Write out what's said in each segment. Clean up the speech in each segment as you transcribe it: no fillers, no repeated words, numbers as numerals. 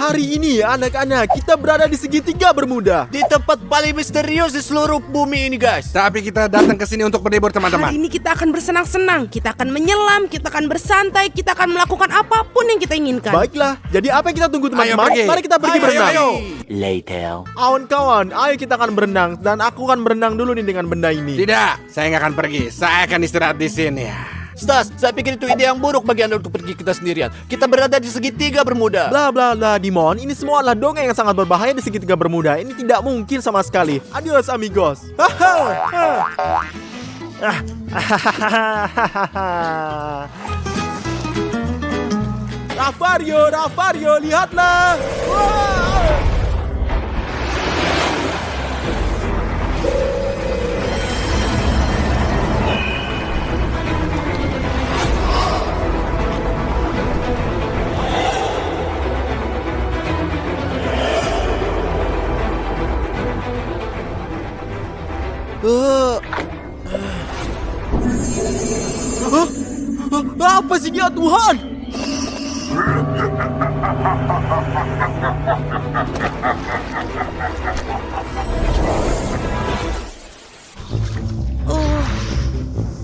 Hari ini anak-anak kita berada di segitiga Bermuda. Di tempat paling misterius di seluruh bumi ini, guys. Tapi kita datang ke sini untuk berlibur, teman-teman. Hari ini kita akan bersenang-senang, kita akan menyelam, kita akan bersantai, kita akan melakukan apapun yang kita inginkan. Baiklah, jadi apa yang kita tunggu teman-teman? Ayo pergi. Mari kita pergi berenang. Ayo. Later. Kawan-kawan, ayo kita akan berenang. Dan aku akan berenang dulu nih dengan benda ini. Tidak, saya nggak akan pergi. Saya akan istirahat di sini. Stas, saya pikir itu ide yang buruk bagi Anda untuk pergi kita sendirian. Kita berada di segitiga Bermuda. Bla bla bla, Dimon. Ini semua adalah dongeng yang sangat berbahaya di segitiga Bermuda. Ini tidak mungkin sama sekali. Adios amigos. Rafario, lihatlah. Wow. Apa sih dia, Tuhan?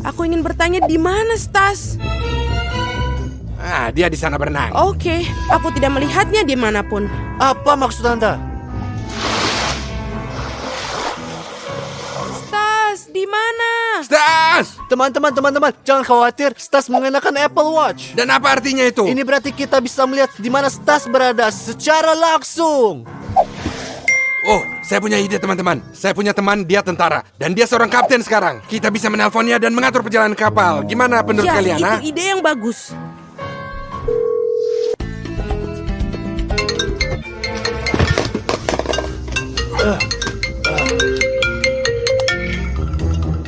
Aku ingin bertanya di mana Stas? Dia di sana berenang. Oke, aku tidak melihatnya dimanapun. Apa maksud Anda? Stas, di mana? Stas! Teman-teman, jangan khawatir. Stas mengenakan Apple Watch. Dan apa artinya itu? Ini berarti kita bisa melihat di mana Stas berada secara langsung. Oh, saya punya ide, teman-teman. Saya punya teman, dia tentara. Dan dia seorang kapten sekarang. Kita bisa menelponnya dan mengatur perjalanan kapal. Gimana menurut Ya, kalian, itu ide yang bagus.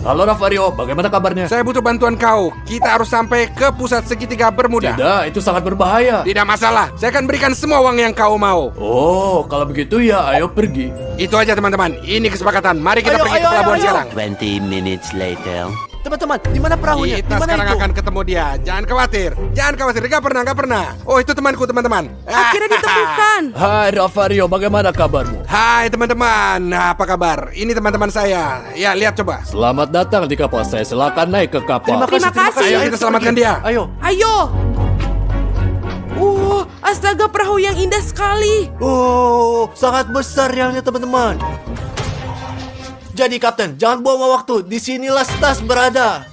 Halo Rafario, bagaimana kabarnya? Saya butuh bantuan kau. Kita harus sampai ke pusat segitiga Bermuda. Tidak, itu sangat berbahaya. Tidak masalah. Saya akan berikan semua uang yang kau mau. Oh, kalau begitu ya ayo pergi. Itu aja, teman-teman. Ini kesepakatan. Mari kita Ayo, pergi ke ayo, pelabuhan ayo. sekarang. 20 minutes later. Teman-teman, di mana perahunya? Di Kita mana sekarang itu? akan ketemu dia. Jangan khawatir. Gak pernah. Oh, itu temanku, teman-teman. Akhirnya ditemukan. Hai Rafario, bagaimana kabarmu? Hai, teman-teman. Apa kabar? Ini teman-teman saya. Ya, lihat coba. Selamat datang di kapal saya. Silakan naik ke kapal. Terima kasih. Ayo kita selamatkan dia. Ayo. Ayo. Astaga, perahu yang indah sekali. Oh, sangat besar realnya, teman-teman. Jadi, Kapten, jangan buang waktu. Disinilah Stas berada.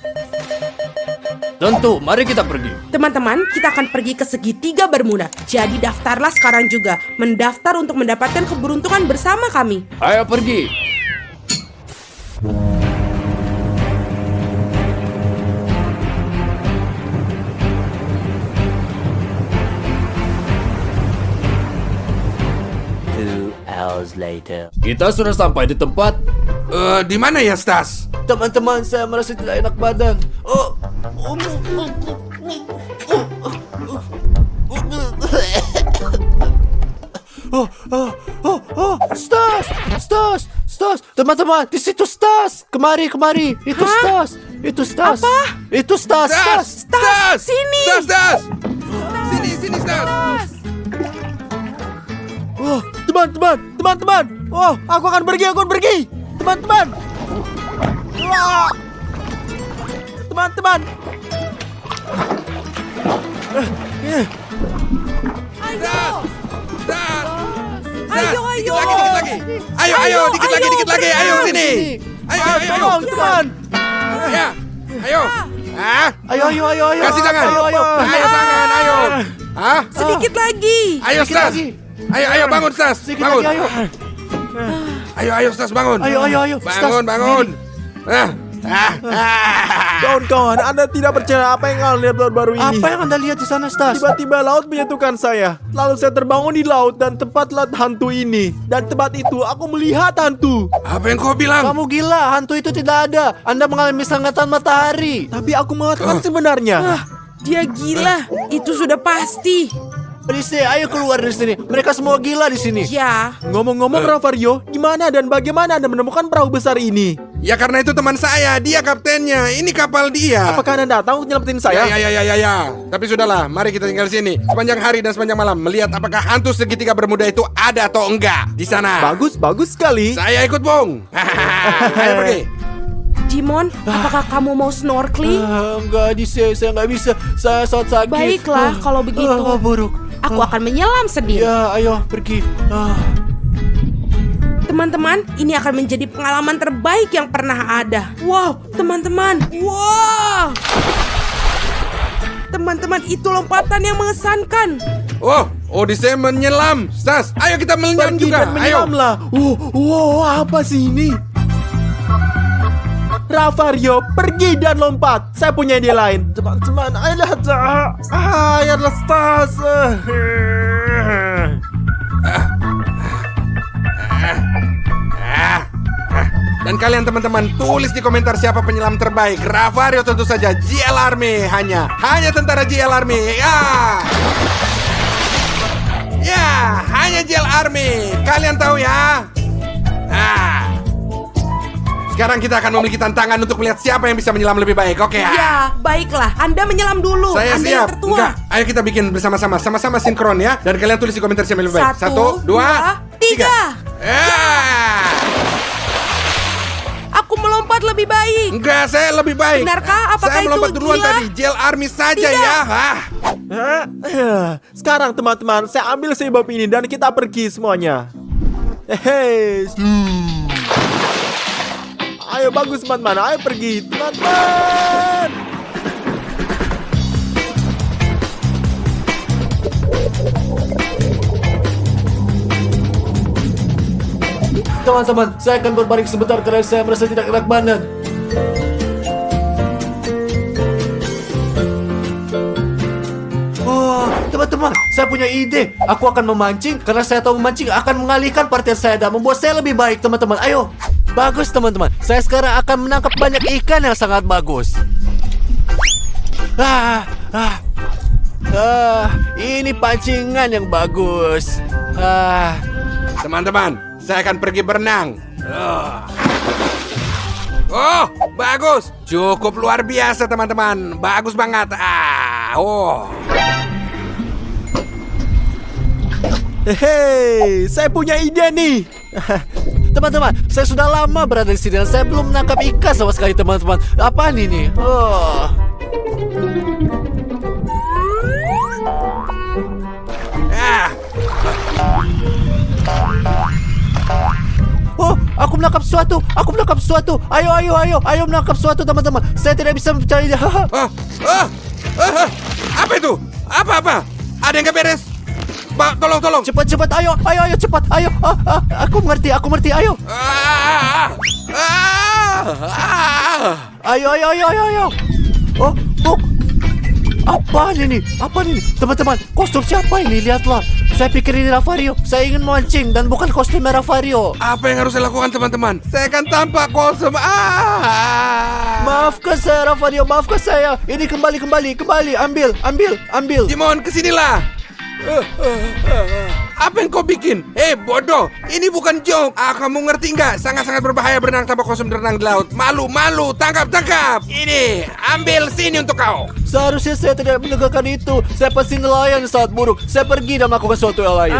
Tentu, mari kita pergi. Teman-teman, kita akan pergi ke segitiga Bermuda. Jadi daftarlah sekarang juga. Mendaftar untuk mendapatkan keberuntungan bersama kami. Ayo pergi. Hours later. Kita sudah sampai di tempat. Di mana ya, Stas? Teman-teman, saya merasa tidak enak badan. Stas. Teman-teman, di situ Stas. Kemari. Itu Hah? Stas. Apa? Itu Stas. Sini. Stas! Sini, Stas! Oh, teman-teman. Oh, aku akan pergi. Teman-teman. Wah. Teman-teman. Ayo. Stas! Ayo. Dikit lagi. Ayo, dikit lagi. Ayo, sini. Ayo. Tolong, teman. Ya. Ayo. Ayo. Kasih tangan. Ayo. Ayo, tangan, ayo. Sedikit lagi. Ayo, Stas. lagi. Ayo, bangun, Stas. Sedikit Bangun. lagi, ayo. Ayo, Stas, bangun. Ayo. Stas, Bangun. Kawan-kawan, Anda tidak percaya apa yang kalian lihat baru-baru ini. Apa yang Anda lihat di sana, Stas? Tiba-tiba laut menyatukan saya. Lalu saya terbangun di laut dan tempatlah hantu ini. Dan tempat itu aku melihat hantu. Apa yang kau bilang? Kamu gila, hantu itu tidak ada. Anda mengalami sengatan matahari. Tapi aku mengatakan sebenarnya. Dia gila. Itu sudah pasti. Odyssey, ayo keluar dari sini. Mereka semua gila di sini. Ya, Ngomong-ngomong Ravario, gimana dan bagaimana Anda menemukan perahu besar ini? Ya karena itu teman saya, dia kaptennya. Ini kapal dia. Apakah Anda datang untuk nyelamatin saya? Ya. Tapi sudahlah, mari kita tinggal di sini sepanjang hari dan sepanjang malam melihat apakah hantu segitiga bermuda itu ada atau enggak di sana. Bagus sekali. Saya ikut, Bung. Ayo pergi. Jimon, apakah kamu mau snorkeling? Enggak, Odyssey, saya nggak bisa. Saya sangat sakit. Baiklah, kalau begitu. Buruk. Aku akan menyelam sendiri. Ya, ayo pergi. Teman-teman, ini akan menjadi pengalaman terbaik yang pernah ada. Wow, teman-teman. Wow. Teman-teman, itu lompatan yang mengesankan. Oh, Odyssey menyelam. Stas, ayo kita menyelam Pergi juga. dan menyelamlah. Wow, apa sih ini? Ravario, pergi dan lompat. Saya punya ide lain. Teman-teman, ayolah. Ayolah, Stas. Dan kalian teman-teman tulis di komentar siapa penyelam terbaik. Ravario tentu saja. JL Army hanya tentara JL Army. Ya, hanya JL Army. Kalian tahu ya. Sekarang kita akan memiliki tantangan untuk melihat siapa yang bisa menyelam lebih baik. Oke ya? Ya, baiklah. Anda menyelam dulu. Saya Anda siap. yang tertua. Enggak, ayo kita bikin bersama-sama. Sama-sama sinkron ya. Dan kalian tulis di komentar siapa yang lebih baik. 1, 2, 3. Aku melompat lebih baik. Enggak, saya lebih baik. Benarkah? Apakah saya melompat itu duluan gila? tadi. JL Army saja Tidak. ya. Sekarang teman-teman, saya ambil sebab ini dan kita pergi semuanya. Hei. Ayo bagus teman-teman, ayo pergi teman-teman. Teman-teman, saya akan berbaring sebentar karena saya merasa tidak enak badan. Teman-teman, saya punya ide. Aku akan memancing karena saya tahu memancing akan mengalihkan perhatian saya dan membuat saya lebih baik, teman-teman. Ayo. Bagus, teman-teman. Saya sekarang akan menangkap banyak ikan yang sangat bagus. Ini pancingan yang bagus. Teman-teman, saya akan pergi berenang. Oh, bagus. Cukup luar biasa, teman-teman. Bagus banget. Hei, saya punya ide nih. Teman-teman, saya sudah lama berada di sini dan saya belum menangkap ikan sama sekali, teman-teman. Apaan ini? Oh, aku menangkap sesuatu. Ayo menangkap sesuatu, teman-teman. Saya tidak bisa percaya. Apa itu? Apa? Ada yang gak beres? Tolong. Cepat, ayo, cepat, ayo. Aku mengerti, ayo. Ayo. Oh. Apaan ini? Teman-teman, kostum siapa ini? Lihatlah. Saya pikir ini Ravario. Saya ingin mancing dan bukan kostum Ravario. Apa yang harus saya lakukan, teman-teman? Saya akan tampak kosong. Maafkan saya, Ravario. Maafkan saya. Ini kembali. Ambil. Jimon, kesinilah. Apa yang kau bikin? Bodoh. Ini bukan joke. Kamu ngerti nggak? Sangat-sangat berbahaya berenang tanpa kostum berenang di laut. Malu. Tangkap. Ini, ambil sini untuk kau. Seharusnya saya tidak menegakkan itu. Saya pasti nelayan saat buruk. Saya pergi dan melakukan sesuatu yang lain.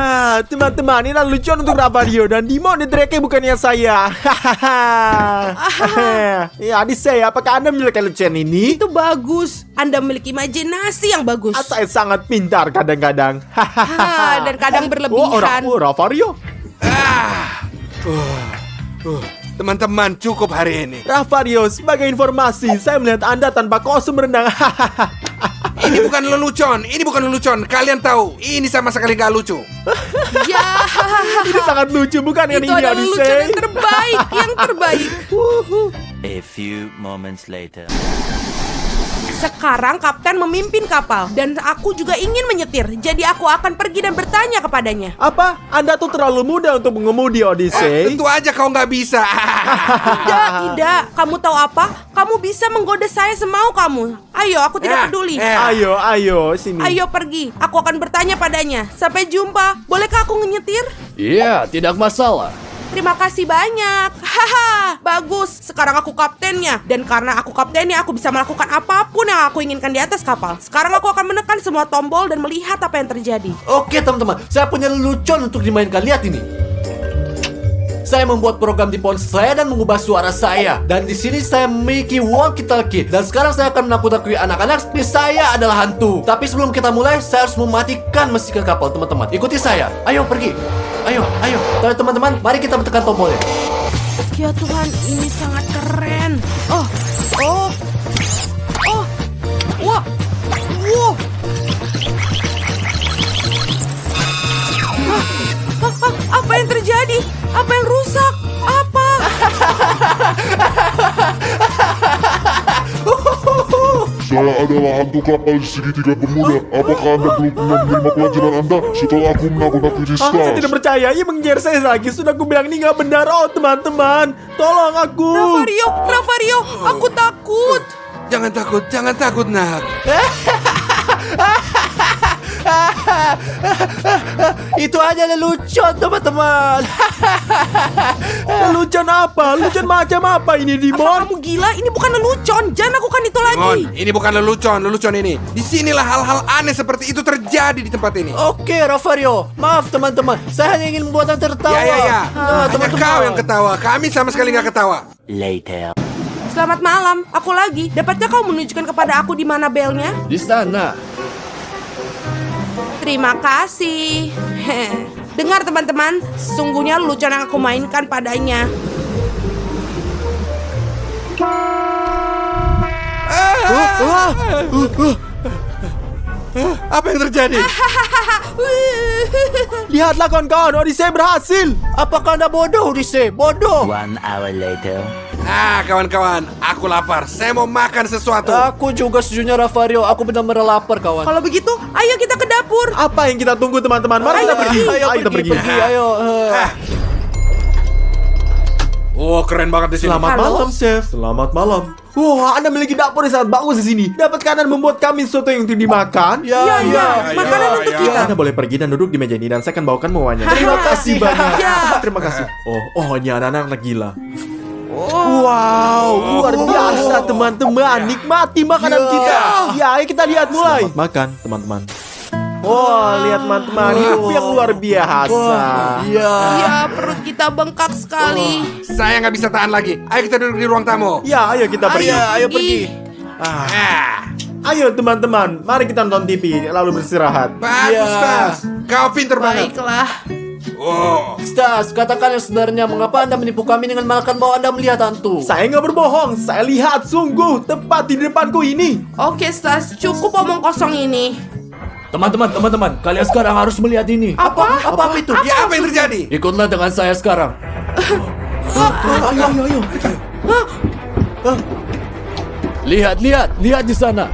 Teman-teman, ini lucuan untuk Ravario dan Dimon Drake bukannya saya. Ya, Odyssey, apakah Anda menyukai lucuan ini? Itu bagus. Anda memiliki imajinasi yang bagus. Saya sangat pintar kadang-kadang. Dan kadang berlebihan. Ravario. Teman-teman, cukup hari ini. Ravario, sebagai informasi, saya melihat Anda tanpa kostum renang. Ini bukan lelucon. Kalian tahu, ini sama sekali gak lucu. Ya, Ini sangat lucu, bukan kan itu ini, adalah lucu Odyssey? yang terbaik. A few moments later. Sekarang kapten memimpin kapal dan aku juga ingin menyetir. Jadi aku akan pergi dan bertanya kepadanya. Apa? Anda tuh terlalu muda untuk mengemudi Odyssey. Tentu aja kau nggak bisa. Tidak. Kamu tahu apa? Kamu bisa menggoda saya semau kamu. Ayo, aku tidak peduli. Ayo, sini. Ayo pergi. Aku akan bertanya padanya. Sampai jumpa. Bolehkah aku nyetir? Iya, tidak masalah. Terima kasih banyak. Haha, bagus. Sekarang aku kaptennya. Dan karena aku kaptennya, aku bisa melakukan apapun yang aku inginkan di atas kapal. Sekarang aku akan menekan semua tombol dan melihat apa yang terjadi. Oke teman-teman, saya punya lelucon untuk dimainkan. Lihat ini. Saya membuat program di ponsel saya dan mengubah suara saya. Dan di sini saya memiliki walkie-talkie. Dan sekarang saya akan menakut-nakuti anak-anak seperti saya adalah hantu. Tapi sebelum kita mulai, saya harus mematikan mesin kapal, teman-teman. Ikuti saya. Ayo pergi. Ayo. Teman-teman, mari kita tekan tombolnya. Ya Tuhan, ini sangat keren. Wah. Apa yang terjadi? Apa yang rusak? Apa? Saya adalah hantu kapal segitiga Bermuda. Apakah Anda belum pernah menerima pelajaran Anda setelah aku menakut-nakuti Saya Stars? tidak percaya. Ia mengejar saya lagi. Sudah aku bilang ini nggak benar. Oh teman-teman, tolong aku. Ravario, aku takut. Jangan takut nak. Itu aja lelucon, teman-teman. Lelucon apa? Lelucon macam apa ini, Apa Dimon? kamu gila? Ini bukan lelucon. Jangan lakukan itu lagi. Mon, ini bukan lelucon ini. Disinilah hal-hal aneh seperti itu terjadi di tempat ini. Oke, Ravario. Maaf, teman-teman. Saya hanya ingin membuat Anda tertawa. Ya. Nah, Hanya kau yang ketawa. Kami sama sekali nggak ketawa. Later. Selamat malam. Aku lagi. Dapatkah kau menunjukkan kepada aku di mana belnya? Di sana. Terima kasih. Dengar teman-teman, sesungguhnya lelucon yang aku mainkan padanya. Apa yang terjadi? Lihatlah kawan-kawan, Odyssey berhasil. Apakah Anda bodoh, Odyssey? Bodoh. 1 hour later. Kawan-kawan, aku lapar. Saya mau makan sesuatu. Aku juga sejujurnya, Ravario. Aku benar-benar lapar, kawan. Kalau begitu, ayo kita ke dapur. Apa yang kita tunggu teman-teman? Mari kita pergi. Ayo kita pergi. Ayo. Oh, keren banget di sini. Selamat Halo? malam, Chef. Selamat malam. Wah, Anda memiliki dapur yang sangat bagus di sini. Dapatkah Anda membuat kami sesuatu yang untuk dimakan? Ya, makanan untuk kita. Anda boleh pergi dan duduk di meja ini dan saya akan bawakan mewahnya. Terima kasih banyak. Ya. Terima kasih. Oh, ini anak-anak gila. Wow, luar biasa teman-teman. Nikmati makanan kita. Ya, ayo kita lihat mulai. Selamat makan, teman-teman. Wah, lihat teman-teman, hidup yang luar biasa. Iya. Ya, perut kita bengkak sekali. Saya nggak bisa tahan lagi. Ayo kita duduk di ruang tamu. Ya, ayo kita pergi. Ayo pergi. Ayo teman-teman, mari kita nonton TV lalu beristirahat. Bagus, Iya. Tas. Kau pinter banget. Baiklah. Oh. Stas, katakan yang sebenarnya. Mengapa Anda menipu kami dengan mengatakan bahwa Anda melihat hantu? Saya nggak berbohong, saya lihat sungguh tepat di depanku ini. Oke, Stas, cukup omong kosong ini. Teman-teman, kalian sekarang harus melihat ini. Apa? Apa itu? Ya, apa yang terjadi? Ikutlah dengan saya sekarang. Ayo. Lihat di sana.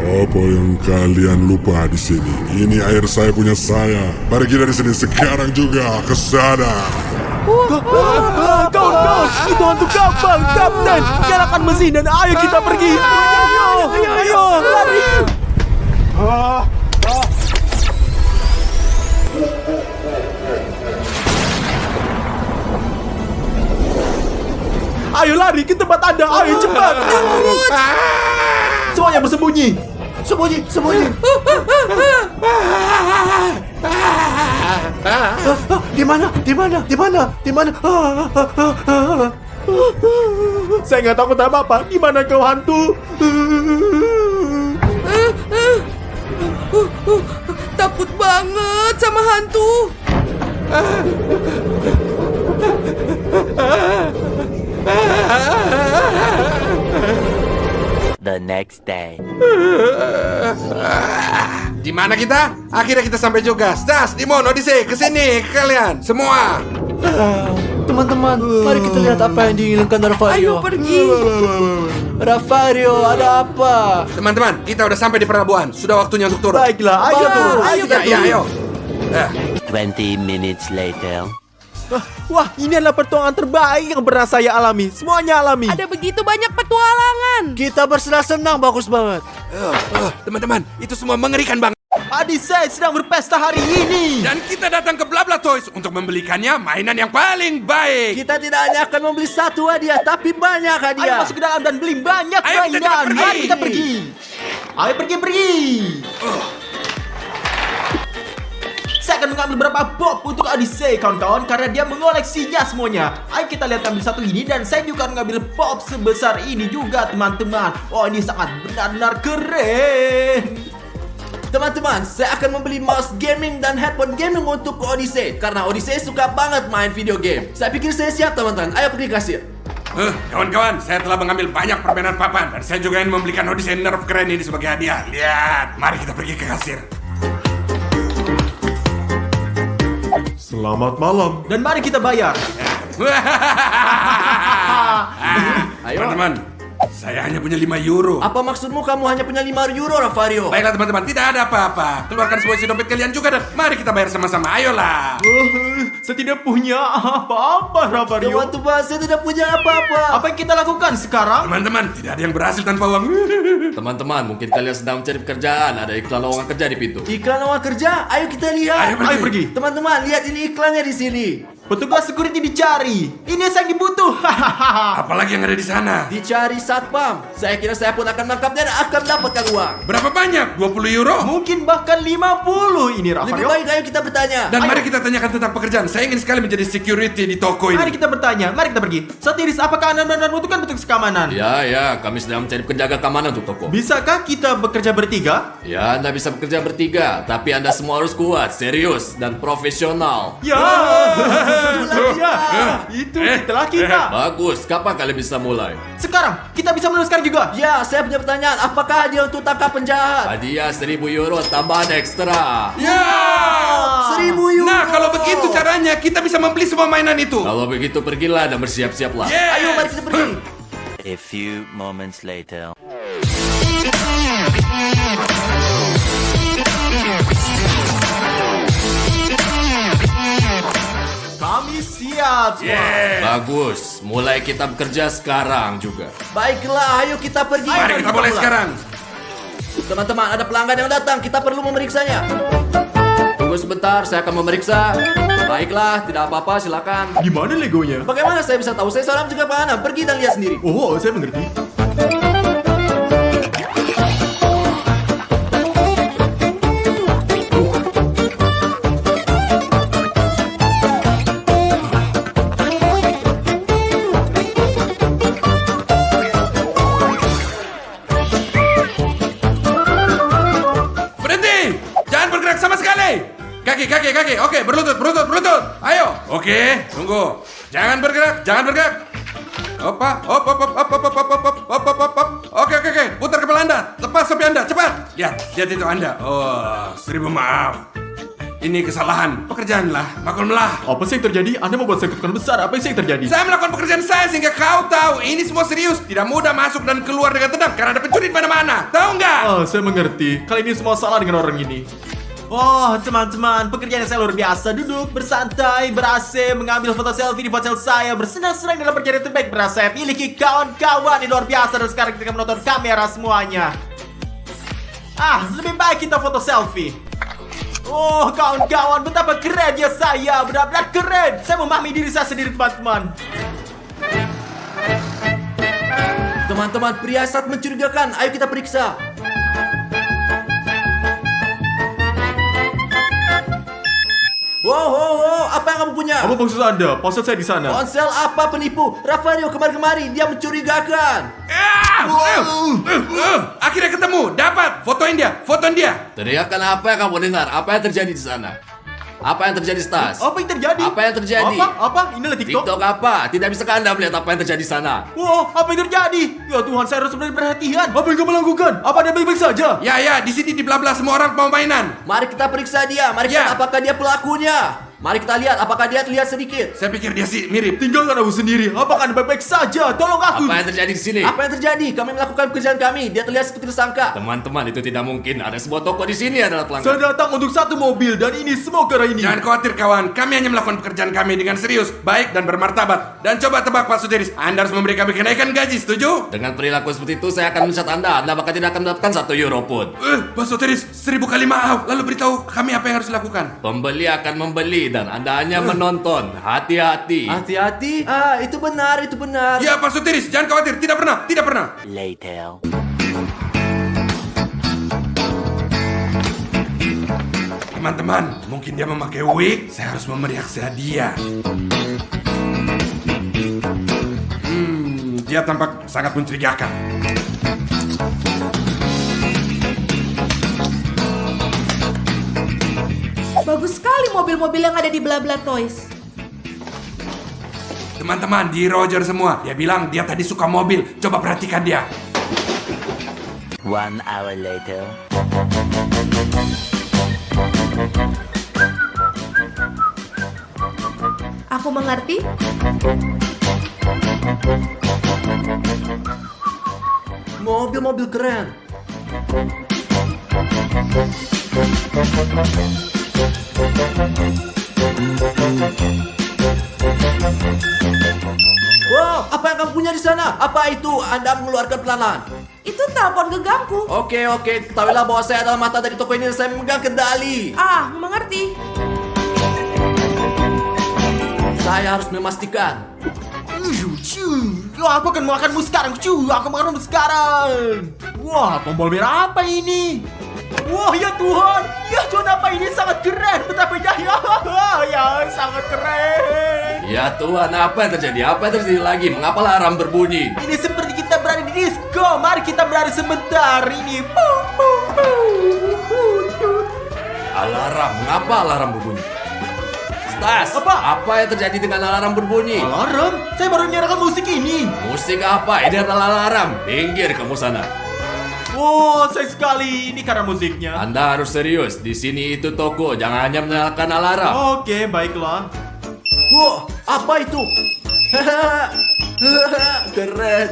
Apa yang kalian lupa di sini? Ini air saya punya saya. Pergi dari sini sekarang juga ke sana. Kawan-kawan, itu hantu kapal, kapten. Nyalakan mesin dan ayo kita pergi. Ayo, lari. Ayo lari ke tempat Anda, ayo cepat. Semuanya bersembunyi. Sembunyi. Di mana? Saya nggak takut apa-apa. Di mana kau hantu? Takut banget sama hantu. The next day. Di mana kita? Akhirnya kita sampai juga. Stas, Dimon, Odyssey, kesini kalian semua. Teman-teman, mari kita lihat apa yang diinginkan Rafario. Ayo pergi. Rafario, ada apa? Teman-teman, kita udah sampai di pelabuhan. Sudah waktunya untuk turun. Baiklah, ayo Bang, turun. ayo kita Ya, turun. ayo. 20 minutes later. Wah, ini adalah pertuangan terbaik yang pernah saya alami. Semuanya alami. Ada begitu banyak petualangan. Kita bersenang-senang, bagus banget. Teman-teman, itu semua mengerikan banget. Adik saya sedang berpesta hari ini. Dan kita datang ke BlaBla Toys untuk membelikannya mainan yang paling baik. Kita tidak hanya akan membeli satu hadiah, tapi banyak Ayo hadiah. masuk ke dalam dan beli banyak Ayo, kita cepat mainan. pergi. Mari kita pergi. Ayo pergi. Saya akan mengambil beberapa bob untuk Odyssey kawan-kawan karena dia mengoleksinya semuanya. Ayo kita lihat ambil satu ini dan saya juga mengambil bob sebesar ini juga teman-teman. Oh ini sangat benar-benar keren. Teman-teman, saya akan membeli mouse gaming dan headphone gaming untuk Odyssey karena Odyssey suka banget main video game. Saya pikir saya siap, teman-teman. Ayo pergi kasir. Kawan-kawan, saya telah mengambil banyak permainan papan dan saya juga ingin membelikan Odyssey Nerf keren ini sebagai hadiah. Lihat, mari kita pergi ke kasir. Selamat malam. Dan mari kita bayar. Ayo. Teman-teman, saya hanya punya 5 euro. Apa maksudmu kamu hanya punya 5 euro, Rafario? Baiklah teman-teman, tidak ada apa-apa. Keluarkan semua isi dompet kalian juga dan mari kita bayar sama-sama. Ayolah. Saya tidak punya apa-apa, Rafario. Teman-teman, saya tidak punya apa-apa. Apa yang kita lakukan sekarang? Teman-teman, tidak ada yang berhasil tanpa uang. Teman-teman, mungkin kalian sedang mencari pekerjaan. Ada iklan lowongan kerja di pintu. Iklan lowongan kerja, ayo kita lihat. Ayo pergi. Teman-teman, lihat ini iklannya di sini. Petugas security dicari. Ini yang saya dibutuh. Apalagi yang ada di sana? Dicari satpam. Saya kira saya pun akan menangkapnya dan akan mendapatkan uang. Berapa banyak? 20 euro? Mungkin bahkan 50 ini, Lebih Rafario. baik ayo kita bertanya. Dan mari kita tanyakan tentang pekerjaan. Saya ingin sekali menjadi security di toko Mari ini. kita bertanya, mari kita pergi. Satiris, apakah Anda benar-benar membutuhkan petugas keamanan? Ya, kami sedang mencari penjaga keamanan untuk toko. Bisakah kita bekerja bertiga? Ya, Anda bisa bekerja bertiga, tapi Anda semua harus kuat, serius, dan profesional. Ya, itu itulah kita. Bagus, kapan kalian bisa mulai? Sekarang, kita bisa meneruskan juga. Ya, saya punya pertanyaan. Apakah hadiah untuk tangkap penjahat? Hadiah 1.000 euro tambahan ekstra. Ya! 1.000 euro. Nah, kalau begitu caranya, kita bisa membeli semua mainan itu. Kalau begitu pergilah dan bersiap-siaplah. Yes! Ayo mari kita pergi. A few moments later. Kami siap. Yeah. Bagus, mulai kita bekerja sekarang juga. Baiklah, ayo kita pergi. Mari kita mulai sekarang. Teman-teman, ada pelanggan yang datang. Kita perlu memeriksanya. Tunggu sebentar, saya akan memeriksa. Baiklah, tidak apa-apa, silakan. Gimana legonya? Bagaimana saya bisa tahu? Saya seorang juga penganan. Pergi dan lihat sendiri. Oh, saya mengerti. Berhenti! Jangan bergerak sama sekali. Kaki. Oke, berlutut. Ayo. Oke, tunggu. Jangan bergerak. Hop. Oke. Putar kepala Anda. Lepas topi Anda, cepat. Lihat itu Anda. Oh, 1000 maaf. Ini kesalahan. Pekerjaanlah, maklumlah. Apa sih yang terjadi? Anda membuat saya ketakutan besar. Apa sih yang terjadi? Saya melakukan pekerjaan saya sehingga kau tahu ini semua serius. Tidak mudah masuk dan keluar dengan tenang karena ada pencuri di mana-mana. Tahu nggak? Oh, saya mengerti. Kali ini semua salah dengan orang ini. Oh, teman-teman, pekerjaan saya luar biasa. Duduk, bersantai, ber-AC, mengambil foto selfie di ponsel saya, bersenang-senang dalam perjalanan terbaik pernah saya miliki kawan-kawan yang luar biasa. Dan sekarang kita akan menonton kamera semuanya. Lebih baik kita foto selfie. Oh, kawan-kawan, betapa keren dia saya. Benar-benar keren. Saya memahami diri saya sendiri, teman-teman. Teman-teman, pria saat mencurigakan. Ayo kita periksa. Wow, apa yang kamu punya? Apa maksud Anda? Ponsel saya di sana. Ponsel apa penipu? Rafario kemari-kemari, dia mencurigakan. Akhirnya ketemu. Dapat. Fotoin dia. Teriakan apa yang kamu dengar? Apa yang terjadi di sana? Apa yang terjadi, Stas? Apa yang terjadi? Apa yang terjadi? Apa? Inilah TikTok. TikTok apa? Tidak bisakah Anda melihat apa yang terjadi di sana? Wow, apa yang terjadi? Ya Tuhan, saya harus benar perhatian. Apa yang kamu lakukan? Apa Anda baik-baik saja? Ya, di sini di BlaBla semua orang mau mainan. Mari kita periksa dia. Mari kita Ya. lihat apakah dia pelakunya. Mari kita lihat apakah dia terlihat sedikit. Saya pikir dia sih mirip. Tinggalkan aku sendiri. Apakah Anda baik-baik saja? Tolong aku. Apa yang terjadi di sini? Apa yang terjadi? Kami melakukan pekerjaan kami. Dia terlihat seperti tersangka. Teman-teman, itu tidak mungkin. Ada sebuah toko di sini adalah pelanggan. Saya datang untuk satu mobil dan ini semua karena ini. Jangan khawatir kawan, kami hanya melakukan pekerjaan kami dengan serius, baik dan bermartabat. Dan coba tebak Pak Sotiris, Anda harus memberi kami kenaikan gaji, setuju? Dengan perilaku seperti itu, saya akan mencat Anda. Anda bahkan tidak akan mendapatkan 1 euro pun. Pak Sotiris, 1000 kali maaf. Lalu beritahu kami apa yang harus dilakukan. Pembeli akan membeli dan Anda hanya menonton. Hati-hati. Hati-hati. Itu benar, itu benar. Ya Pak Sotiris, jangan khawatir, tidak pernah. Later. Teman-teman, mungkin dia memakai wig. Saya harus memeriaksa dia. Dia tampak sangat mencurigakan. Bagus sekali mobil-mobil yang ada di Bla Bla Toys. Teman-teman, di Roger semua. Dia bilang dia tadi suka mobil. Coba perhatikan dia. 1 hour later. Aku mengerti. Mobil-mobil keren. Wow, apa yang kamu punya di sana? Apa itu? Anda mengeluarkan pelan-pelan. Itu telepon genggamku. Oke, ketahuilah bahwa saya adalah mata dari toko ini dan saya memegang kendali. Mengerti. Saya harus memastikan. Aku akan makanmu sekarang. Aku makanmu sekarang. Wah, tombol merah apa ini? Wah, ya Tuhan. Ya Tuhan, apa ini? Sangat keren. Betapa ya, sangat keren. Ya Tuhan, apa yang terjadi? Apa yang terjadi lagi? Mengapa alarm berbunyi? Ini seperti kita berada di disco. Mari kita berada sebentar. Ini. Alarm? Mengapa alarm berbunyi? Stas, apa yang terjadi dengan alarm berbunyi? Alarm? Saya baru menyalakan musik ini. Musik apa? Ini adalah alarm. Minggir kamu sana. Oh, saya sekali. Ini karena musiknya. Anda harus serius. Di sini itu toko. Jangan hanya menyalakan alarm. Oke, baiklah. Wow, apa itu? Keren.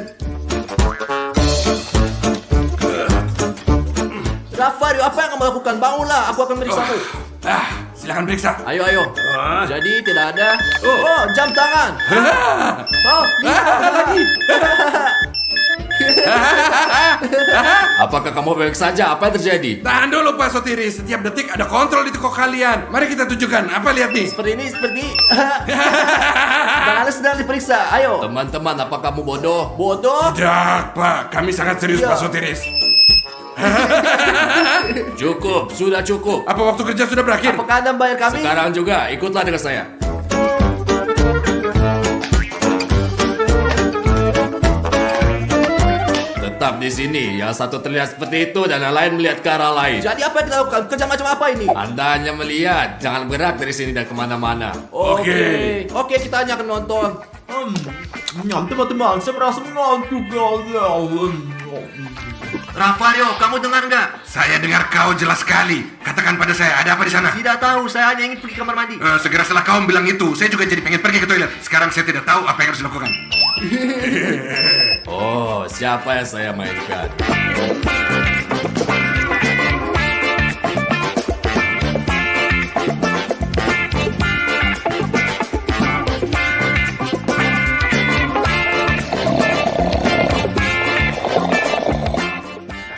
Rafario, apa yang kamu lakukan? Bangunlah, aku akan meriksamu. Silakan periksa. Ayo. Jadi tidak ada. Oh, jam tangan. Lihat lagi. Apakah kamu baik saja? Apa yang terjadi? Tahan dulu Pak Sotiris. Setiap detik ada kontrol di toko kalian. Mari kita tunjukkan. Apa lihat nih? Seperti ini. Tangannya sedang diperiksa. Ayo. Teman-teman, apa kamu bodoh? Bodoh. Tidak Pak. Kami sangat serius Iya. Pak Sotiris. Cukup, sudah cukup. Apa waktu kerja sudah berakhir? Apakah Anda membayar kami? Sekarang juga, ikutlah dengan saya. Tetap di sini. Yang satu terlihat seperti itu dan yang lain melihat ke arah lain. Jadi apa yang kita lakukan? Kerja macam apa ini? Anda hanya melihat, jangan bergerak dari sini dan kemana-mana. Oke. Oke, kita hanya akan nonton. Teman-teman, saya merasa mengantuk. Rafario, kamu dengar nggak? Saya dengar kau jelas sekali. Katakan pada saya, ada apa di sana? Tidak tahu, saya hanya ingin pergi kamar mandi. Segera setelah kau bilang itu, saya juga jadi pengen pergi ke toilet. Sekarang saya tidak tahu apa yang harus dilakukan. Oh, siapa yang saya mainkan?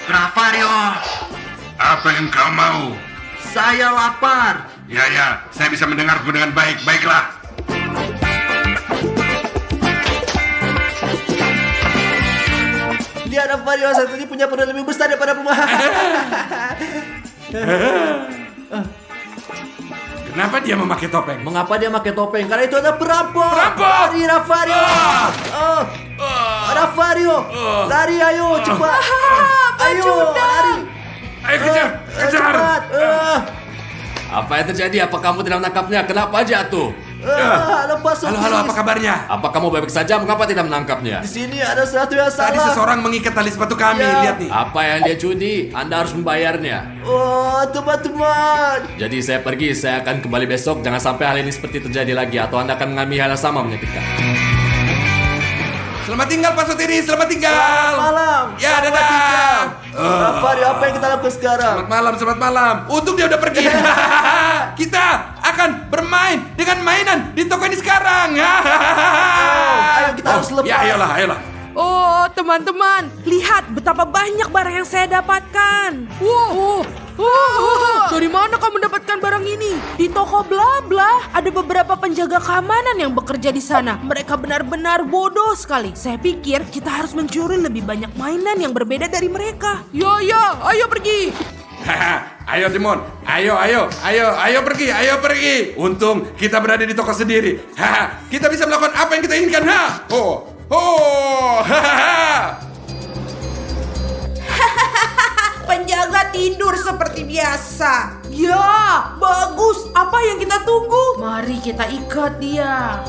Rafario, Apa yang kau mau? saya lapar. Ya, saya bisa mendengarmu dengan baik. Baiklah. Lihat Rafario, satu ini punya perut lebih besar daripada rumah. Kenapa dia memakai topeng? Mengapa dia pakai topeng? Karena itu ada perampok. Perampok! Lari Rafario. Rafario, lari ayo cepat. Ayo lari. Ayo kejar! Cepat. Apa yang terjadi? Apa kamu tidak menangkapnya? Kenapa jatuh? Lepas Halo, halo, apa kabarnya? Apa kamu baik saja? Mengapa tidak menangkapnya? Di sini ada sesuatu yang Tadi salah. seseorang mengikat tali sepatu kami, Ya. lihat nih. Apa yang dia curi? Anda harus membayarnya. Oh, teman-teman. Jadi saya pergi, saya akan kembali besok. Jangan sampai hal ini seperti terjadi lagi atau Anda akan mengalami hal yang sama menyakitkan. Selamat tinggal Pak Sotiri, selamat tinggal. Malam. Ya, dadah. Rafario, apa yang kita lakukan sekarang? Selamat malam. Untung dia udah pergi. Kita akan bermain dengan mainan di toko ini sekarang. Ayo kita harus lepas. Ya, ayolah. Oh, teman-teman, lihat betapa banyak barang yang saya dapatkan. Wow, dari mana kamu mendapatkan barang ini? Di toko bla bla. Ada beberapa penjaga keamanan yang bekerja di sana. Mereka benar-benar bodoh sekali. Saya pikir kita harus mencuri lebih banyak mainan yang berbeda dari mereka. Ya, ayo pergi. Ayo Timon, ayo pergi. Untung kita berada di toko sendiri. Kita bisa melakukan apa yang kita inginkan. Penjaga tidur seperti biasa. Ya, bagus. Apa yang kita tunggu? Mari kita ikat dia.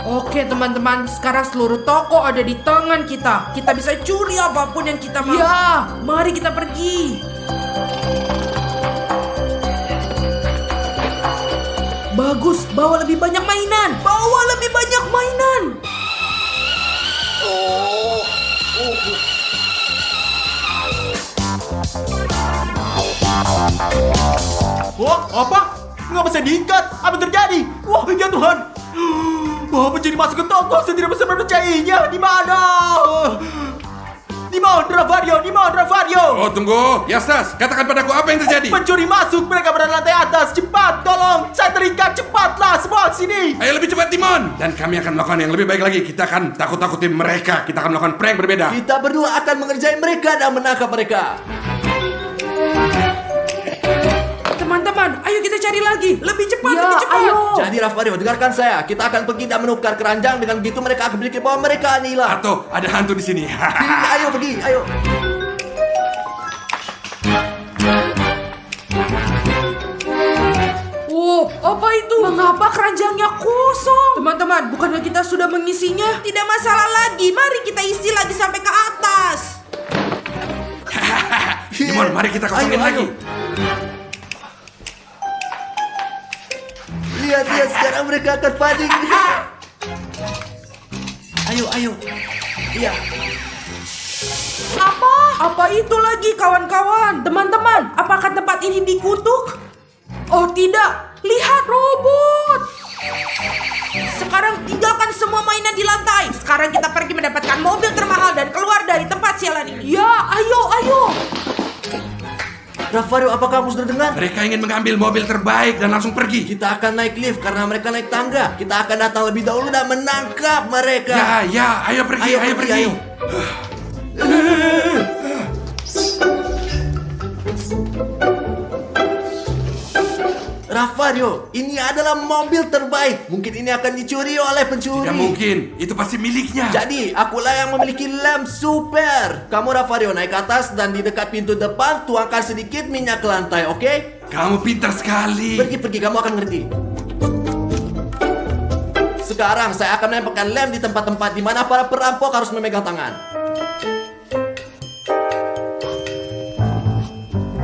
Oke teman-teman, sekarang seluruh toko ada di tangan kita. Kita bisa curi apapun yang kita mau. Ya, mari kita pergi. Bagus, bawa lebih banyak mainan. Wah, apa? Mengapa saya diikat? Apa yang terjadi? Wah, ya Tuhan. Wah, pencuri masuk ke toko. Saya tidak bisa mempercayainya. Di mana? Di mana, Ravario? Oh, tunggu. Yastas, katakan padaku apa yang terjadi. Pencuri masuk. Mereka berada di lantai atas. Cepat, tolong. Saya terikat. Cepatlah, semua sini. Ayo lebih cepat Timon. Dan kami akan melakukan yang lebih baik lagi. Kita akan takut-takutin mereka. Kita akan melakukan prank berbeda. Kita berdua akan mengerjain mereka dan menangkap mereka. Teman-teman, ayo kita cari lagi. Lebih cepat, Ya, lebih cepat. ayo. Jadi Rafario, dengarkan saya. Kita akan pergi dan menukar keranjang. Dengan begitu mereka akan berpikir bahwa mereka inilah. Atau ada hantu di sini. Ayo pergi, ayo. Oh, apa itu? Mengapa keranjangnya kosong? Teman-teman, bukannya kita sudah mengisinya? Tidak masalah lagi. Mari kita isi lagi sampai ke atas. Timon, mari kita kosongin Ayo, lagi. Lihat, sekarang mereka akan panik. Ayo. Iya. Apa itu lagi kawan-kawan? Teman-teman, apakah tempat ini dikutuk? Oh tidak, lihat robot. Sekarang tinggalkan semua mainan di lantai. Sekarang kita pergi mendapatkan mobil termahal dan keluar dari tempat sialan ini. Ya, ayo. Rafario, apa kamu sudah dengar? Mereka ingin mengambil mobil terbaik dan langsung pergi. Kita akan naik lift karena mereka naik tangga. Kita akan datang lebih dahulu dan menangkap mereka. Ya, ayo pergi. Ayo. Rafario, ini adalah mobil terbaik. Mungkin ini akan dicuri oleh pencuri. Tidak mungkin, itu pasti miliknya. Jadi, akulah yang memiliki lem super. Kamu Rafario naik ke atas dan di dekat pintu depan tuangkan sedikit minyak ke lantai, oke? Kamu pintar sekali. Pergi, kamu akan ngerti. Sekarang saya akan menempelkan lem di tempat-tempat di mana para perampok harus memegang tangan.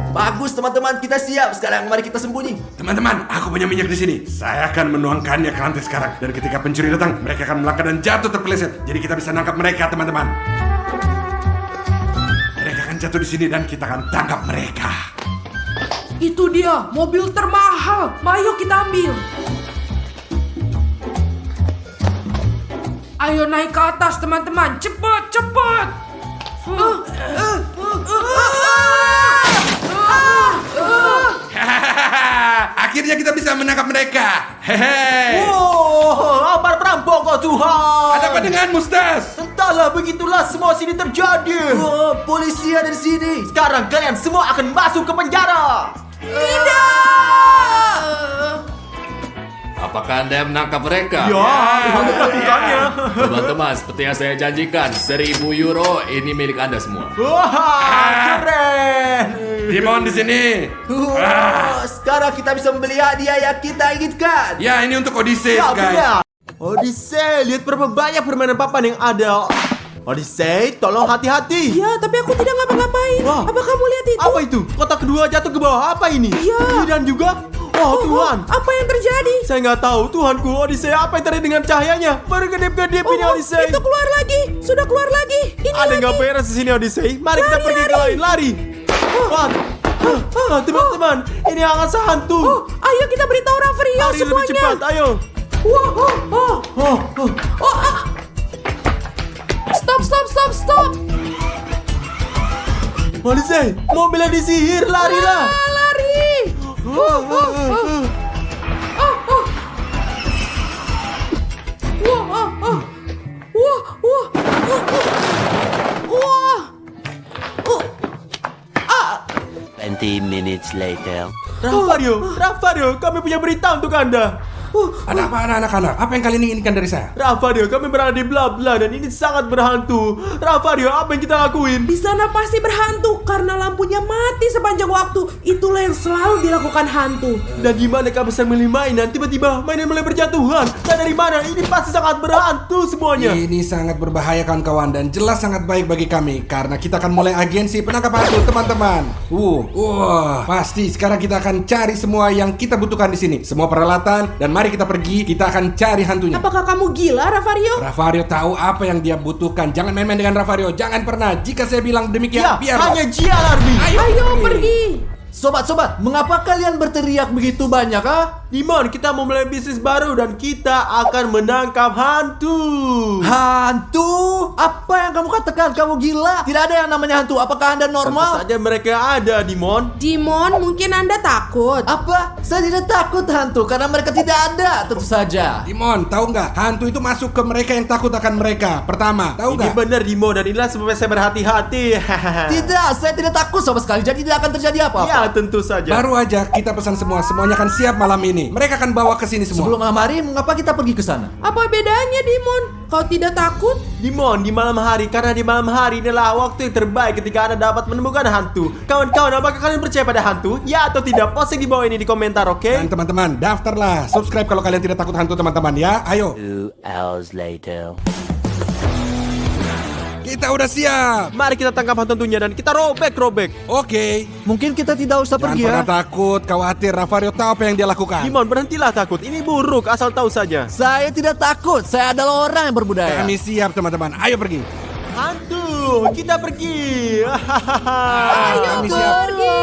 Bagus teman-teman, kita siap. Sekarang mari kita sembunyi. Teman-teman, aku punya minyak di sini. Saya akan menuangkannya ke lantai sekarang. Dan ketika pencuri datang, mereka akan melangkah dan jatuh terpeleset. Jadi kita bisa nangkap mereka, teman-teman. Mereka akan jatuh di sini dan kita akan tangkap mereka. Itu dia, mobil termahal. Ayo kita ambil. Ayo naik ke atas teman-teman. Cepat. Akhirnya kita bisa menangkap mereka. Hehe. Wow, para perampok kok Tuhan. Ada apa denganmu, Stas? Entahlah, begitulah semua sini terjadi. Oh, polisi ada di sini. Sekarang kalian semua akan masuk ke penjara. Tidak. Apakah Anda menangkap mereka? Ya, bagaimana melakukannya? Teman-teman, seperti yang saya janjikan, 1.000 euro ini milik Anda semua. Wah, keren. Dimon di sini. Sekarang kita bisa membeli hadiah yang kita inginkan. Ya, ini untuk Odysseus, Ya, guys. benar. Odyssey, lihat berapa banyak permainan papan yang ada. Odyssey, tolong hati-hati. Ya, tapi aku tidak ngapa-ngapain. Wah. Apa kamu lihat itu? Apa itu? Kotak kedua jatuh ke bawah. Apa ini? Iya. Dan juga, oh Tuhan. Apa yang terjadi? Saya nggak tahu, Tuhanku. Odyssey, apa yang terjadi dengan cahayanya? Berkedip-kedip ini Odyssey. Itu keluar lagi. Sudah keluar lagi. Ini Ada lagi. nggak beres di sini Odyssey? Mari kita Lari, pergi ke lari. lain. Lari. Teman-teman, ini akan hantu. Oh, ayo kita beritahu Rafario Lari lebih semuanya. cepat, ayo. Stop. Odyssey, mobilnya disihir, larilah. Lari. Wah. 20 minutes later. Rafario, kami punya berita untuk Anda. Ada apa anak-anak? Apa yang kalian inginkan dari saya? Rafario, kami berada di bla bla dan ini sangat berhantu. Rafario, apa yang kita lakuin? Di sana pasti berhantu karena lampunya mati sepanjang waktu. Itulah yang selalu dilakukan hantu. Dan gimana kau bisa milih mainan? Tiba-tiba mainan mulai berjatuhan. Dan dari mana? Ini pasti sangat berhantu semuanya. Ini sangat berbahaya kawan-kawan dan jelas sangat baik bagi kami karena kita akan mulai agensi penangkap hantu teman-teman. Pasti sekarang kita akan cari semua yang kita butuhkan di sini, semua peralatan dan mari kita pergi. Kita akan cari hantunya. Apakah kamu gila, Rafario? Rafario tahu apa yang dia butuhkan. Jangan main-main dengan Rafario. Jangan pernah. Jika saya bilang demikian, Ya, biarlah. hanya Gia Larbi. Ayo pergi. Sobat-sobat, mengapa kalian berteriak begitu banyak, Dimon, kita mau mulai bisnis baru dan kita akan menangkap hantu. Hantu? Apa yang kamu katakan? Kamu gila? Tidak ada yang namanya hantu. Apakah Anda Tentu normal? saja mereka ada, Dimon. Dimon, mungkin Anda takut. Apa? Saya tidak takut hantu karena mereka tidak ada. Tentu saja. Dimon, tahu nggak? Hantu itu masuk ke mereka yang takut akan mereka. Pertama, tahu Ini nggak? benar, Dimon, dan inilah sebabnya saya berhati-hati. Tidak, saya tidak takut sama sekali. Jadi tidak akan terjadi apa-apa. Ya, tentu saja. Baru aja kita pesan semua. Semuanya akan siap malam ini. Mereka akan bawa ke sini semua. Sebelum malam hari, mengapa kita pergi ke sana? Apa bedanya, Dimon? Kau tidak takut? Dimon, di malam hari, karena di malam hari inilah waktu yang terbaik ketika Anda dapat menemukan hantu. Kawan-kawan, apakah kalian percaya pada hantu? Ya atau tidak? Posting di bawah ini di komentar, oke? Dan teman-teman, daftarlah. Subscribe kalau kalian tidak takut hantu teman-teman ya. Ayo. 2 hours later. Kita udah siap. Mari kita tangkap hantunya dan kita robek-robek. Oke. Mungkin kita tidak usah Jangan pergi pernah ya. takut, khawatir. Rafario tahu apa yang dia lakukan. Dimon, berhentilah takut. Ini buruk, asal tahu saja. Saya tidak takut. Saya adalah orang yang berbudaya. Kami siap teman-teman. Ayo pergi. Hantu, kita pergi. Ayo kami siap. pergi.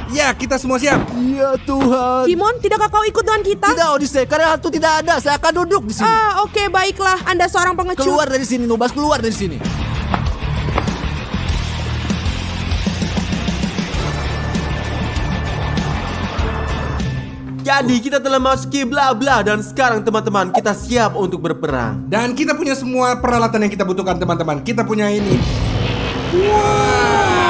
Ya kita semua siap. Ya Tuhan. Dimon, tidakkah kau ikut dengan kita? Tidak, Odyssey. Karena hantu tidak ada. Saya akan duduk di sini. Oke, baiklah. Anda seorang pengecut. Keluar dari sini, Nubas. Keluar dari sini. Jadi kita telah masuki bla bla dan sekarang teman-teman kita siap untuk berperang. Dan kita punya semua peralatan yang kita butuhkan teman-teman. Kita punya ini. Wah.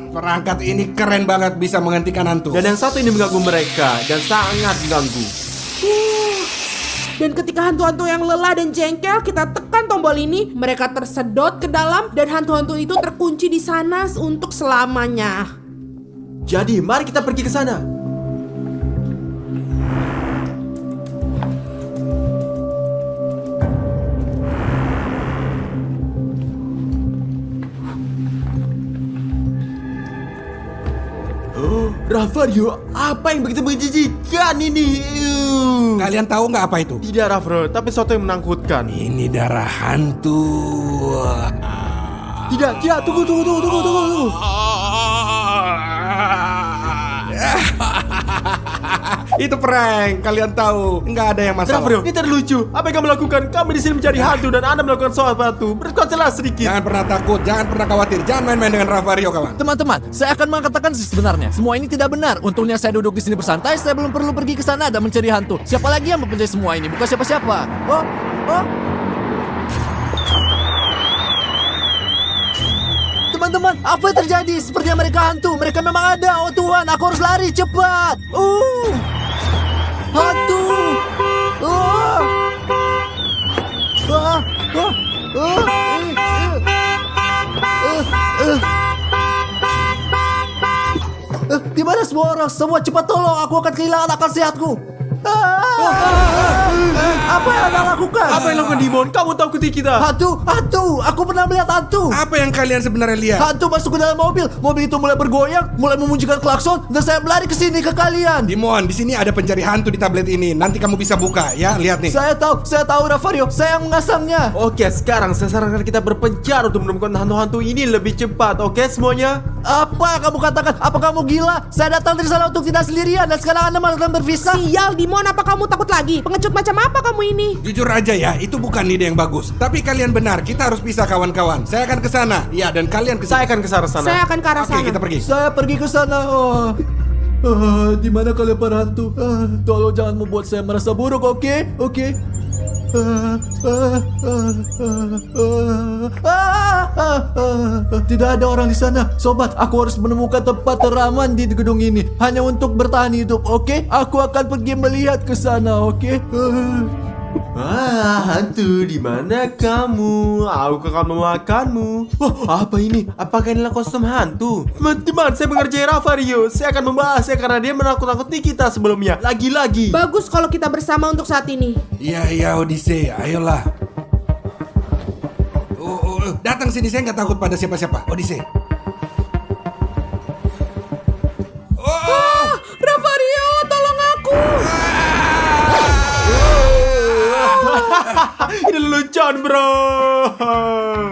Perangkat ini keren banget bisa menghentikan hantu. Dan yang satu ini mengganggu mereka dan sangat mengganggu. Dan ketika hantu-hantu yang lelah dan jengkel, kita tekan tombol ini, mereka tersedot ke dalam dan hantu-hantu itu terkunci di sana untuk selamanya. Jadi mari kita pergi ke sana. Rafario, apa yang begitu menjijikan ini? Kalian tahu nggak apa itu? Tidak, Rafario, tapi sesuatu yang menakutkan. Ini darah hantu. Tidak, tunggu. Itu prank, kalian tahu. Nggak ada yang masalah. Rafario, ini terlucu. Apa yang kamu lakukan? Kami di sini mencari hantu dan Anda melakukan sesuatu. Berkuatlah sedikit. Jangan pernah takut, jangan pernah khawatir. Jangan main-main dengan Rafario, kawan. Teman-teman, saya akan mengatakan sebenarnya. Semua ini tidak benar. Untungnya saya duduk di sini bersantai. Saya belum perlu pergi ke sana dan mencari hantu. Siapa lagi yang mempercayai semua ini? Bukan siapa-siapa. teman-teman, apa yang terjadi? Sepertinya mereka hantu. Mereka memang ada. Oh Tuhan, aku harus lari cepat. Hantu. Di mana semua orang? Semua cepat tolong, aku akan kehilangan akal sehatku. Apa yang Anda lakukan? Apa yang lakukan Dimon? Kamu takuti kita. Hantu, hantu. Aku pernah melihat hantu. Apa yang kalian sebenarnya lihat? Hantu masuk ke dalam mobil. Mobil itu mulai bergoyang, mulai memunculkan klakson, dan saya berlari ke sini ke kalian. Dimon, di sini ada pencari hantu di tablet ini. Nanti kamu bisa buka ya. Lihat nih. Saya tahu Ravario. Saya yang mengasangnya. Oke, sekarang saya sarankan kita berpencar untuk menemukan hantu-hantu ini lebih cepat. Oke, semuanya? Apa yang kamu katakan? Apa kamu gila? Saya datang dari sana untuk tidak sendirian, dan sekarang Anda malah berpisah. Sial, Dimon, apa kamu takut lagi? Pengecut macam apa kamu ini? Jujur aja ya, itu bukan ide yang bagus. Tapi kalian benar, kita harus pisah kawan-kawan. Saya akan ke sana. Ya, dan kalian ke Saya sana. akan ke sana. Saya akan ke arah Oke, sana. kita pergi. Saya pergi ke sana. Di mana kalian para hantu? Tolong jangan membuat saya merasa buruk, oke? Oke. Tidak ada orang di sana. Sobat, aku harus menemukan tempat teraman di gedung ini hanya untuk bertahan hidup, oke? Aku akan pergi melihat ke sana, oke? Hantu, di mana kamu? Aku akan memakanmu. Apa ini? Apakah inilah kostum hantu? Teman-teman, saya mengerjai Ravario. Saya akan membahasnya karena dia menakut-nakuti kita sebelumnya. Lagi-lagi. Bagus kalau kita bersama untuk saat ini. Iya, Odyssey, ayolah. Datang sini, saya nggak takut pada siapa-siapa. Odyssey. Ravario, tolong aku. Ini lelucon, bro.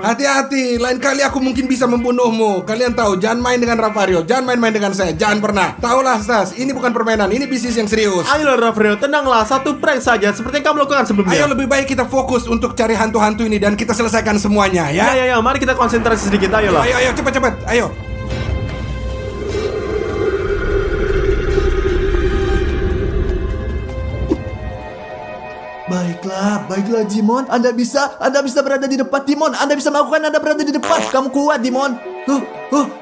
Hati-hati, lain kali aku mungkin bisa membunuhmu. Kalian tahu, jangan main dengan Ravario, jangan main-main dengan saya, jangan pernah. Taulah, Stas, ini bukan permainan, ini bisnis yang serius. Ayolah, Ravario, tenanglah. Satu prank saja, seperti yang kamu lakukan sebelumnya. Ayo lebih baik kita fokus untuk cari hantu-hantu ini dan kita selesaikan semuanya ya. Ya, mari kita konsentrasi sedikit. Ayolah. Ayo, cepat, ayo. Baiklah Dimon, Anda bisa berada di depan Dimon, Anda bisa melakukan, Anda berada di depan. Kamu kuat Dimon.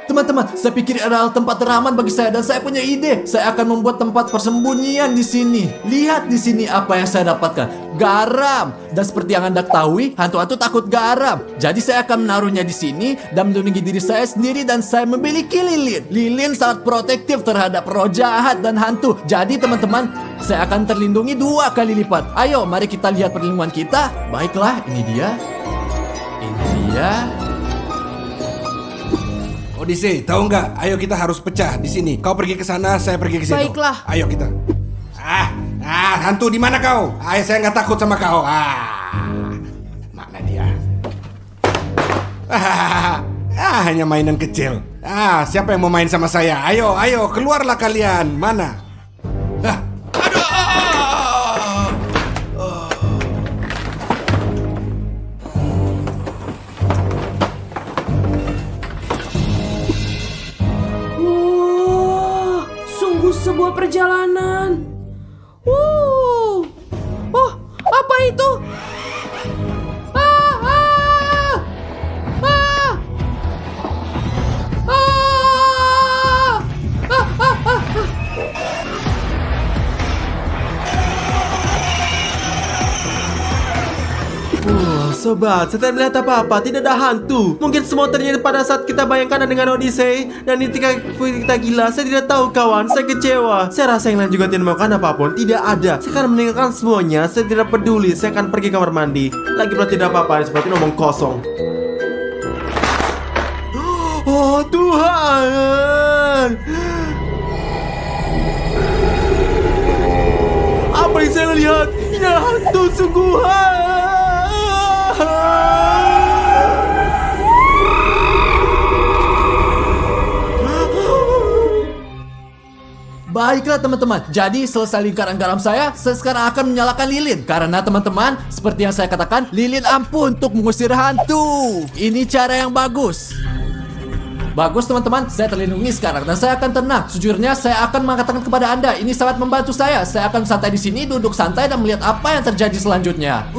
Teman-teman, saya pikir adalah tempat teraman bagi saya dan saya punya ide. Saya akan membuat tempat persembunyian di sini. Lihat di sini apa yang saya dapatkan. Garam. Dan seperti yang Anda ketahui, hantu-hantu takut garam. Jadi saya akan menaruhnya di sini dan melindungi diri saya sendiri dan saya memiliki lilin. Lilin sangat protektif terhadap roh jahat dan hantu. Jadi teman-teman, saya akan terlindungi 2 kali lipat. Ayo, mari kita lihat perlindungan kita. Baiklah, ini dia. Odyssey, tahu nggak? Ayo kita harus pecah di sini. Kau pergi ke sana, saya pergi ke situ. Baiklah. Ayo kita. Hantu di mana kau? Ayo, saya nggak takut sama kau. Mana dia? Hanya mainan kecil. Siapa yang mau main sama saya? Ayo, keluarlah kalian. Mana? Sebuah perjalanan. Apa itu? Sobat, saya tidak melihat apa-apa, tidak ada hantu. Mungkin semua terjadi pada saat kita bayangkan dengan Odyssey. Dan ketika kita gila, saya tidak tahu kawan, saya kecewa. Saya rasa yang lain juga tidak melakukan apapun, tidak ada. Saya akan meninggalkan semuanya, saya tidak peduli. Saya akan pergi kamar mandi. Lagi pula tidak apa-apa, seperti ngomong kosong. Oh Tuhan, apa yang saya lihat? Ini adalah hantu sungguhan. Baiklah teman-teman, jadi selesai lingkaran garam saya sekarang akan menyalakan lilin. Karena teman-teman, seperti yang saya katakan, lilin ampuh untuk mengusir hantu. Ini cara yang bagus. Bagus teman-teman, saya terlindungi sekarang dan saya akan tenang. Sejujurnya saya akan mengatakan kepada Anda, ini sangat membantu saya. Saya akan santai di sini, duduk santai dan melihat apa yang terjadi selanjutnya.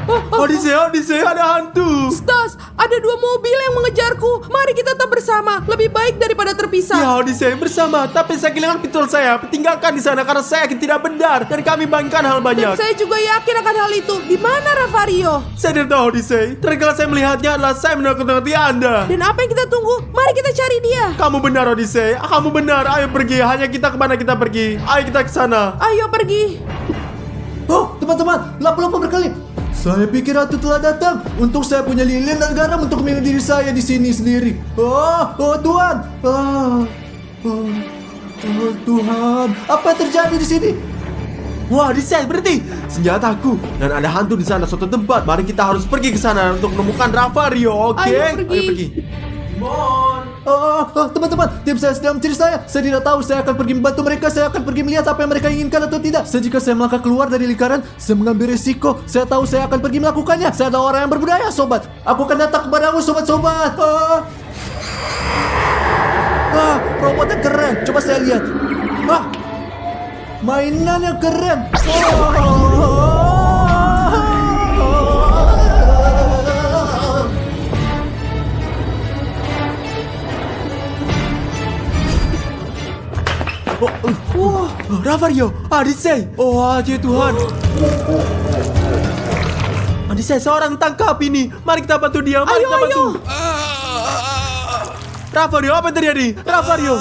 Odyssey, ada hantu. Stas, ada 2 mobil yang mengejarku. Mari kita tetap bersama. Lebih baik daripada terpisah. Ya, Odyssey bersama. Tapi saya kehilangan pistol saya. Tinggalkan di sana karena saya yakin tidak benar. Dan kami banggakan hal Dan banyak. saya juga yakin akan hal itu. Di mana Ravario? Saya tidak tahu, Odyssey. Terakhir kali saya melihatnya adalah saya menakut-nakuti Anda. Dan apa yang kita tunggu? Mari kita cari dia. Kamu benar, Odyssey. Kamu benar. Ayo pergi. Hanya kita kemana kita pergi. Ayo kita ke sana. Ayo pergi. Oh, teman-teman, lapu-lapu berkelip. Saya pikir ratu telah datang. Untuk saya punya lilin dan garam untuk minum diri saya di sini sendiri. Oh Tuhan. Oh Tuhan, apa yang terjadi di sini? Wah, Odyssey, berhenti. Senjataku. Dan ada hantu di sana suatu tempat. Mari kita harus pergi ke sana untuk menemukan Ravario, oke? Ayo pergi. Teman-teman, tim saya sedang mencari saya. Saya tidak tahu saya akan pergi membantu mereka. Saya akan pergi melihat apa yang mereka inginkan atau tidak. Jika saya melangkah keluar dari lingkaran, saya mengambil risiko. Saya tahu saya akan pergi melakukannya. Saya adalah orang yang berbudaya, sobat. Aku akan datang kepadamu, sobat-sobat. Robot yang keren. Coba saya lihat. Mainan yang keren. Ravario, Odyssey. Oh, ya Tuhan. Odyssey, seorang tangkap ini. Mari kita bantu dia. Mari kita bantu. Ravario, apa yang terjadi? Ravario.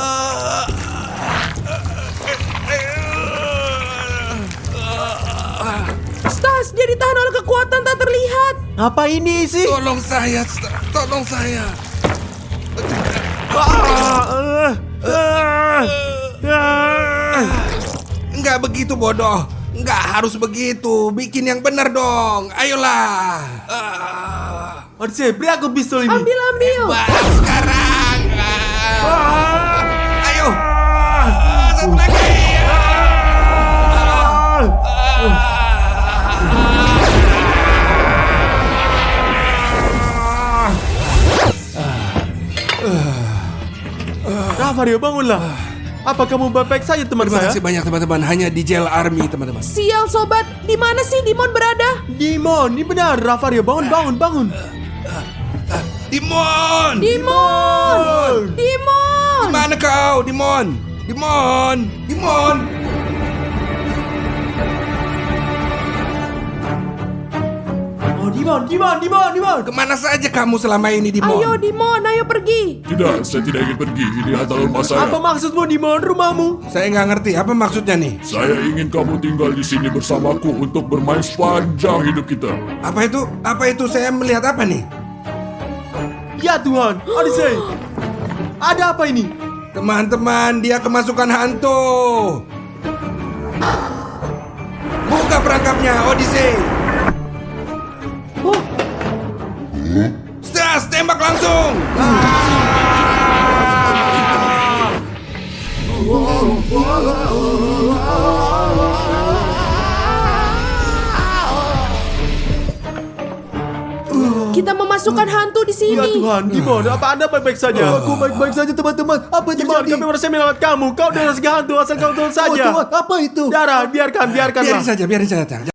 Stas, dia ditahan oleh kekuatan tak terlihat. Apa ini sih? Tolong saya, tolong saya. Enggak begitu bodoh. Enggak harus begitu. Bikin yang benar dong. Ayolah. Odyssey, beri aku pistol ini. Ambil. Balas sekarang. Ayo. Satu lagi. Ravario, bangunlah. Apa kamu baik-baik saja, teman Terima saya? kasih banyak teman-teman. Hanya di jail army teman-teman. Sial sobat, di mana sih Dimon berada? Dimon, ini benar. Ravario, bangun. Dimon. Dimon! Mana kau, Dimon? Oh, Dimon. Kemana saja kamu selama ini, Dimon? Ayo Dimon, ayo pergi. Tidak, saya tidak ingin pergi. Ini adalah rumah saya. Apa maksudmu, Dimon? Rumahmu? Saya nggak ngerti. Apa maksudnya nih? Saya ingin kamu tinggal di sini bersamaku untuk bermain sepanjang hidup kita. Apa itu? Apa itu? Saya melihat apa nih? Ya Tuhan, Odyssey. Ada apa ini? Teman-teman, dia kemasukan hantu. Buka perangkapnya, Odyssey. Stas, tembak langsung. Kita memasukkan hantu di sini. Ya Tuhan, Dimon, apa Anda baik-baik saja? Aku baik-baik saja, teman-teman. Apa yang Dimon, terjadi? kami merasa menyelamat kamu. Kau adalah hantu, asal kau turun Oh saja. Tuhan, apa itu? Darah, biarkanlah. Biarin saja.